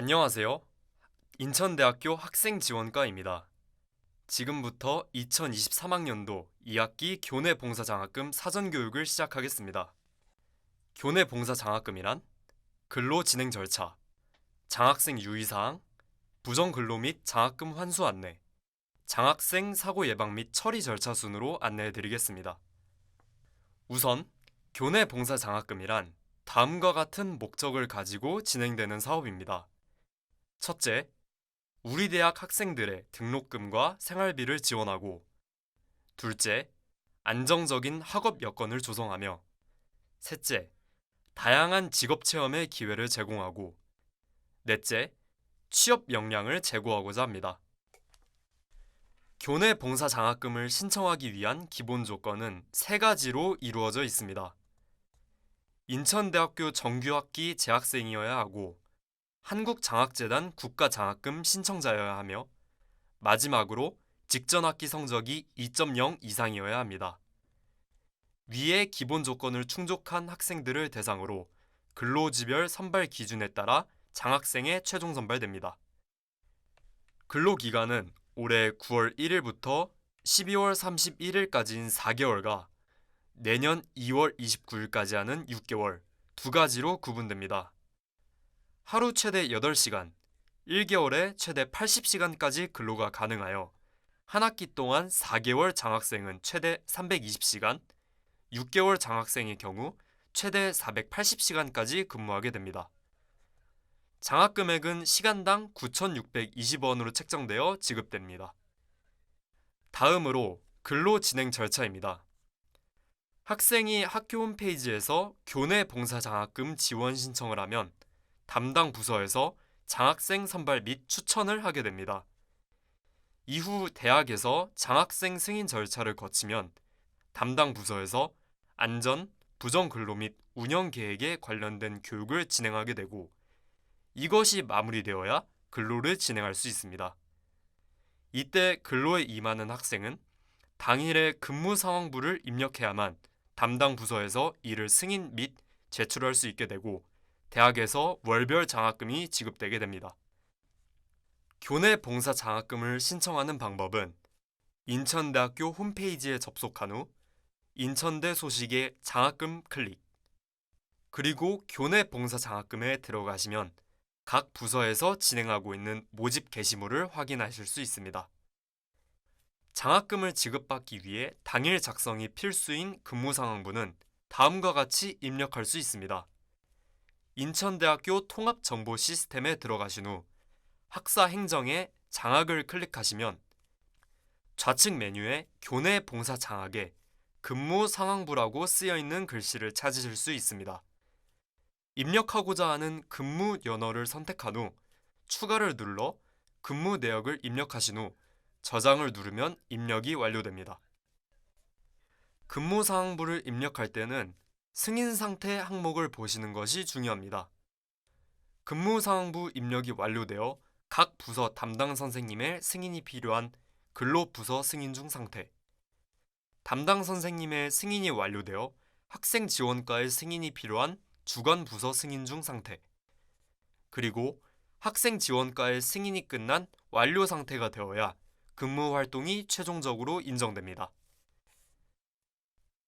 안녕하세요. 인천대학교 학생지원과입니다. 지금부터 2023학년도 2학기 교내봉사장학금 사전교육을 시작하겠습니다. 교내봉사장학금이란 근로진행 절차, 장학생 유의사항, 부정근로 및 장학금 환수 안내, 장학생 사고 예방 및 처리 절차 순으로 안내해드리겠습니다. 우선 교내봉사장학금이란 다음과 같은 목적을 가지고 진행되는 사업입니다. 첫째, 우리 대학 학생들의 등록금과 생활비를 지원하고, 둘째, 안정적인 학업 여건을 조성하며, 셋째, 다양한 직업 체험의 기회를 제공하고, 넷째, 취업 역량을 제고하고자 합니다. 교내 봉사 장학금을 신청하기 위한 기본 조건은 세 가지로 이루어져 있습니다. 인천대학교 정규학기 재학생이어야 하고, 한국장학재단 국가장학금 신청자여야 하며, 마지막으로 직전 학기 성적이 2.0 이상이어야 합니다. 위의 기본 조건을 충족한 학생들을 대상으로 근로지별 선발 기준에 따라 장학생에 최종 선발됩니다. 근로기간은 올해 9월 1일부터 12월 31일까지인 4개월과 내년 2월 29일까지 하는 6개월 두 가지로 구분됩니다. 하루 최대 8시간, 1개월에 최대 80시간까지 근로가 가능하여 한 학기 동안 4개월 장학생은 최대 320시간, 6개월 장학생의 경우 최대 480시간까지 근무하게 됩니다. 장학 금액은 시간당 9,620원으로 책정되어 지급됩니다. 다음으로 근로 진행 절차입니다. 학생이 학교 홈페이지에서 교내 봉사 장학금 지원 신청을 하면 담당 부서에서 장학생 선발 및 추천을 하게 됩니다. 이후 대학에서 장학생 승인 절차를 거치면 담당 부서에서 안전, 부정근로 및 운영 계획에 관련된 교육을 진행하게 되고, 이것이 마무리되어야 근로를 진행할 수 있습니다. 이때 근로에 임하는 학생은 당일에 근무 상황부를 입력해야만 담당 부서에서 이를 승인 및 제출할 수 있게 되고, 대학에서 월별 장학금이 지급되게 됩니다. 교내 봉사 장학금을 신청하는 방법은 인천대학교 홈페이지에 접속한 후 인천대 소식의 장학금 클릭, 그리고 교내 봉사 장학금에 들어가시면 각 부서에서 진행하고 있는 모집 게시물을 확인하실 수 있습니다. 장학금을 지급받기 위해 당일 작성이 필수인 근무상황부는 다음과 같이 입력할 수 있습니다. 인천대학교 통합정보 시스템에 들어가신 후 학사 행정에 장학을 클릭하시면 좌측 메뉴에 교내 봉사 장학에 근무 상황부라고 쓰여있는 글씨를 찾으실 수 있습니다. 입력하고자 하는 근무 연어를 선택한 후 추가를 눌러 근무 내역을 입력하신 후 저장을 누르면 입력이 완료됩니다. 근무 상황부를 입력할 때는 승인 상태 항목을 보시는 것이 중요합니다. 근무 상황부 입력이 완료되어 각 부서 담당 선생님의 승인이 필요한 근로부서 승인 중 상태, 담당 선생님의 승인이 완료되어 학생 지원과의 승인이 필요한 주관부서 승인 중 상태, 그리고 학생 지원과의 승인이 끝난 완료 상태가 되어야 근무 활동이 최종적으로 인정됩니다.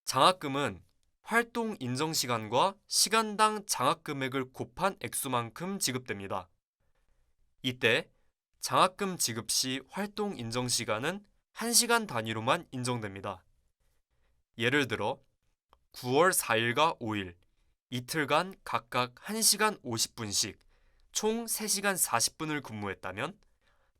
장학금은 활동 인정 시간과 시간당 장학 금액을 곱한 액수만큼 지급됩니다. 이때 장학금 지급 시 활동 인정 시간은 1시간 단위로만 인정됩니다. 예를 들어 9월 4일과 5일, 이틀간 각각 1시간 50분씩 총 3시간 40분을 근무했다면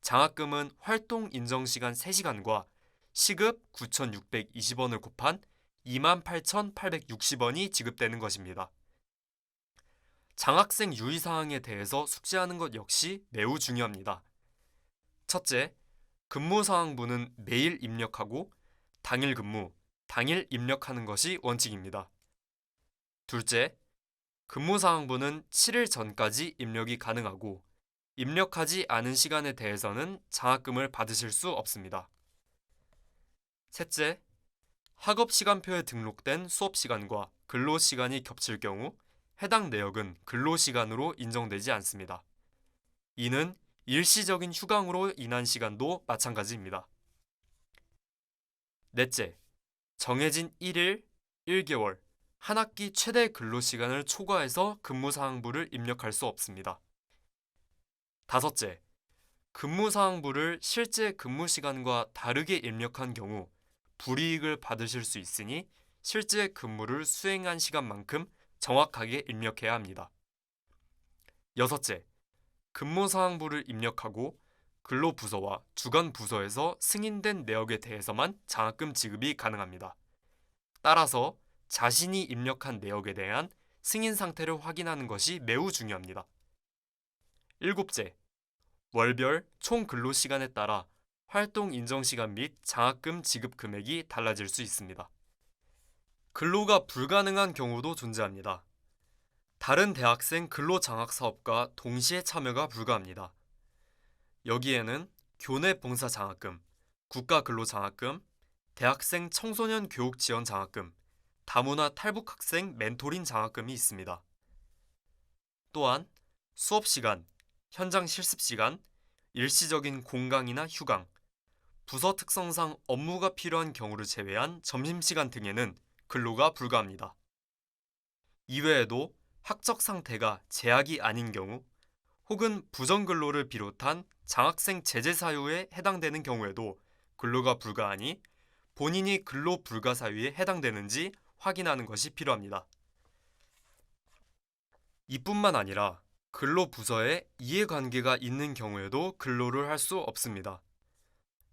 장학금은 활동 인정 시간 3시간과 시급 9,620원을 곱한 28,860원이 지급되는 것입니다. 장학생 유의사항에 대해서 숙지하는 것 역시 매우 중요합니다. 첫째, 근무사항부는 매일 입력하고 당일 근무, 당일 입력하는 것이 원칙입니다. 둘째, 근무사항부는 7일 전까지 입력이 가능하고 입력하지 않은 시간에 대해서는 장학금을 받으실 수 없습니다. 셋째, 학업시간표에 등록된 수업시간과 근로시간이 겹칠 경우 해당 내역은 근로시간으로 인정되지 않습니다. 이는 일시적인 휴강으로 인한 시간도 마찬가지입니다. 넷째, 정해진 1일, 1개월, 한 학기 최대 근로시간을 초과해서 근무사항부를 입력할 수 없습니다. 다섯째, 근무사항부를 실제 근무시간과 다르게 입력한 경우 불이익을 받으실 수 있으니 실제 근무를 수행한 시간만큼 정확하게 입력해야 합니다. 여섯째, 근무사항부를 입력하고 근로부서와 주관부서에서 승인된 내역에 대해서만 장학금 지급이 가능합니다. 따라서 자신이 입력한 내역에 대한 승인 상태를 확인하는 것이 매우 중요합니다. 일곱째, 월별 총 근로시간에 따라 활동 인정시간 및 장학금 지급 금액이 달라질 수 있습니다. 근로가 불가능한 경우도 존재합니다. 다른 대학생 근로장학사업과 동시에 참여가 불가합니다. 여기에는 교내 봉사 장학금, 국가근로장학금, 대학생 청소년 교육 지원 장학금, 다문화 탈북 학생 멘토링 장학금이 있습니다. 또한 수업 시간, 현장 실습 시간, 일시적인 공강이나 휴강, 부서 특성상 업무가 필요한 경우를 제외한 점심시간 등에는 근로가 불가합니다. 이외에도 학적 상태가 제약이 아닌 경우 혹은 부정근로를 비롯한 장학생 제재 사유에 해당되는 경우에도 근로가 불가하니 본인이 근로 불가 사유에 해당되는지 확인하는 것이 필요합니다. 이뿐만 아니라 근로부서에 이해관계가 있는 경우에도 근로를 할 수 없습니다.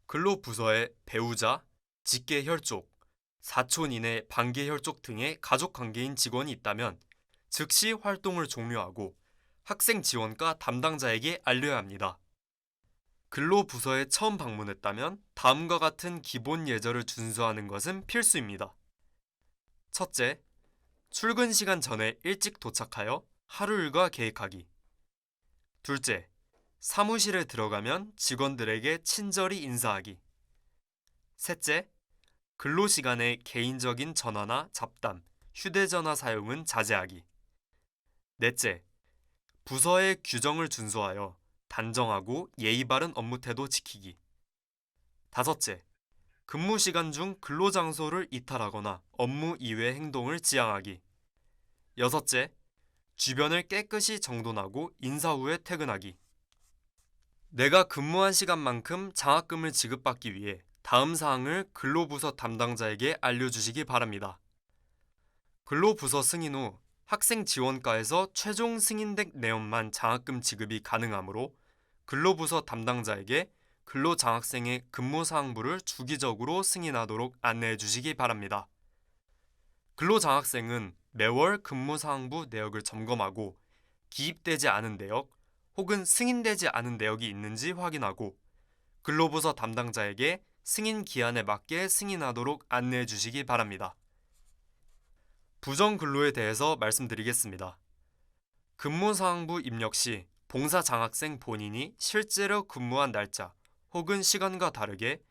근로부서에 배우자, 직계혈족, 사촌 이내 반계혈족 등의 가족관계인 직원이 있다면 즉시 활동을 종료하고 학생 지원과 담당자에게 알려야 합니다. 근로부서에 처음 방문했다면 다음과 같은 기본 예절을 준수하는 것은 필수입니다. 첫째, 출근 시간 전에 일찍 도착하여 하루 일과 계획하기. 둘째, 사무실에 들어가면 직원들에게 친절히 인사하기. 셋째, 근로시간에 개인적인 전화나 잡담, 휴대전화 사용은 자제하기. 넷째, 부서의 규정을 준수하여 단정하고 예의 바른 업무 태도 지키기. 다섯째, 근무 시간 중 근로장소를 이탈하거나 업무 이외 행동을 지양하기. 여섯째, 주변을 깨끗이 정돈하고 인사 후에 퇴근하기. 내가 근무한 시간만큼 장학금을 지급받기 위해 다음 사항을 근로부서 담당자에게 알려주시기 바랍니다. 근로부서 승인 후 학생 지원과에서 최종 승인된 내역만 장학금 지급이 가능하므로 근로부서 담당자에게 근로장학생의 근무사항부를 주기적으로 승인하도록 안내해 주시기 바랍니다. 근로장학생은 매월 근무사항부 내역을 점검하고 기입되지 않은 내역 혹은 승인되지 않은 내역이 있는지 확인하고 근로부서 담당자에게 승인 기한에 맞게 승인하도록 안내해 주시기 바랍니다. 부정근로에 대해서 말씀드리겠습니다. 근무사항부 입력 시 봉사장학생 본인이 실제로 근무한 날짜 혹은 시간과 다르게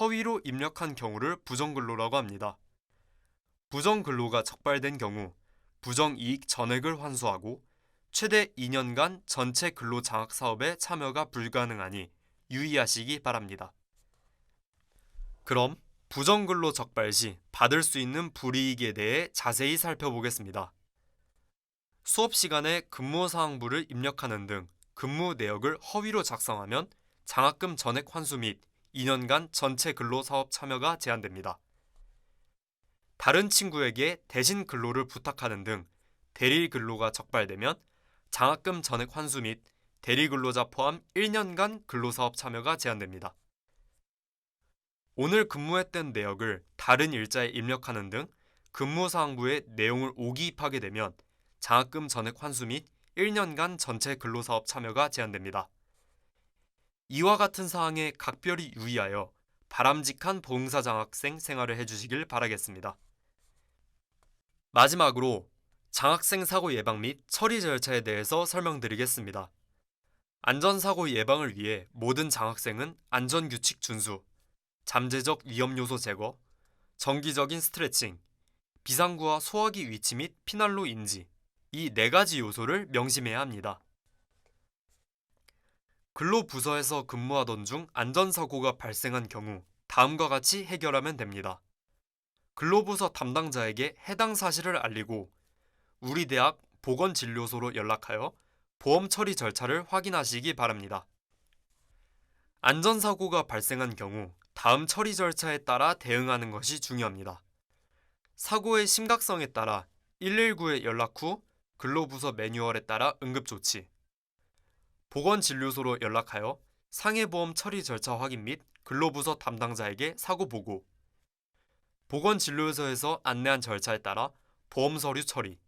허위로 입력한 경우를 부정근로라고 합니다. 부정근로가 적발된 경우 부정이익 전액을 환수하고 최대 2년간 전체 근로장학사업에 참여가 불가능하니 유의하시기 바랍니다. 그럼 부정근로 적발 시 받을 수 있는 불이익에 대해 자세히 살펴보겠습니다. 수업 시간에 근무사항부를 입력하는 등 근무 내역을 허위로 작성하면 장학금 전액 환수 및 2년간 전체 근로사업 참여가 제한됩니다. 다른 친구에게 대신 근로를 부탁하는 등 대리 근로가 적발되면 장학금 전액 환수 및 대리 근로자 포함 1년간 근로사업 참여가 제한됩니다. 오늘 근무했던 내역을 다른 일자에 입력하는 등 근무사항부에 내용을 오기입하게 되면 장학금 전액 환수 및 1년간 전체 근로사업 참여가 제한됩니다. 이와 같은 사항에 각별히 유의하여 바람직한 봉사장학생 생활을 해주시길 바라겠습니다. 마지막으로 장학생 사고 예방 및 처리 절차에 대해서 설명드리겠습니다. 안전사고 예방을 위해 모든 장학생은 안전규칙 준수, 잠재적 위험 요소 제거, 정기적인 스트레칭, 비상구와 소화기 위치 및 피난로 인지, 이 4가지 요소를 명심해야 합니다. 근로부서에서 근무하던 중 안전사고가 발생한 경우 다음과 같이 해결하면 됩니다. 근로부서 담당자에게 해당 사실을 알리고 우리 대학 보건진료소로 연락하여 보험 처리 절차를 확인하시기 바랍니다. 안전사고가 발생한 경우 다음 처리 절차에 따라 대응하는 것이 중요합니다. 사고의 심각성에 따라 119에 연락 후 근로부서 매뉴얼에 따라 응급조치, 보건진료소로 연락하여 상해보험 처리 절차 확인 및 근로부서 담당자에게 사고 보고, 보건진료소에서 안내한 절차에 따라 보험 서류 처리,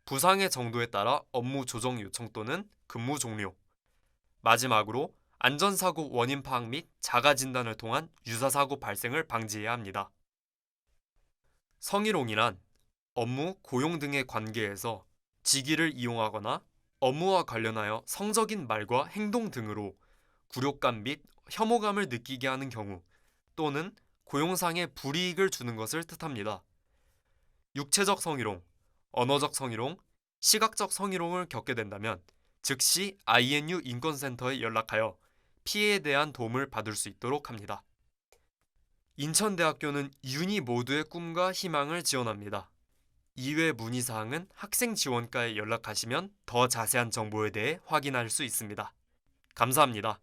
부상의 정도에 따라 업무 조정 요청 또는 근무 종료, 마지막으로 안전사고 원인 파악 및 자가 진단을 통한 유사사고 발생을 방지해야 합니다. 성희롱이란 업무, 고용 등의 관계에서 직위를 이용하거나 업무와 관련하여 성적인 말과 행동 등으로 굴욕감 및 혐오감을 느끼게 하는 경우 또는 고용상의 불이익을 주는 것을 뜻합니다. 육체적 성희롱, 언어적 성희롱, 시각적 성희롱을 겪게 된다면 즉시 INU 인권센터에 연락하여 피해에 대한 도움을 받을 수 있도록 합니다. 인천대학교는 유니 모두의 꿈과 희망을 지원합니다. 이외 문의사항은 학생지원과에 연락하시면 더 자세한 정보에 대해 확인할 수 있습니다. 감사합니다.